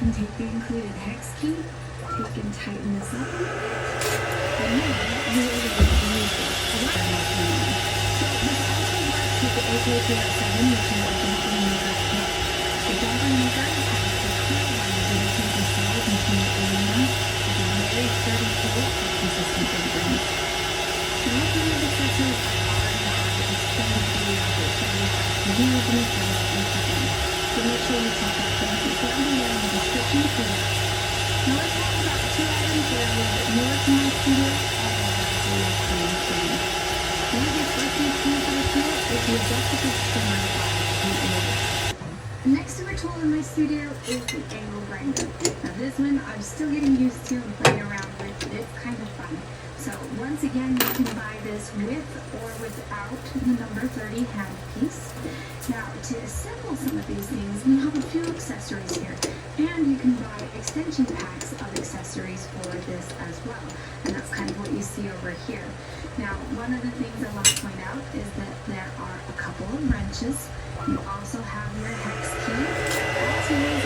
can take the included hex key, take and tighten this up a little bit, and then you're able to use it. A lot of that can be. So this also works with the AK307, which is a jungle maker kit. The jungle maker has the clear wire that it can install into the aluminum with a very sturdy tool for consistent vibrating. Now, most of these accessories are already on extended video that show you how to use and install each of them. So make sure you check out the links down below in the description for that. Now let's talk about two items that are a little bit newer to my studio and a little clean. One of the first things for the tool is the adjustable trimmer The next newer tool in my studio is the angle grinder. Now this one I'm still getting used to and playing around with, but it's kind of fun. So once again, you can buy this with or without the number 30 handpiece. Now to assemble some of these things, we have a few accessories here. And you can buy extension packs of accessories for this as well. And that's kind of what you see over here. Now, one of the things I want to point out is that there are a couple of wrenches. You also have your hex key, as well as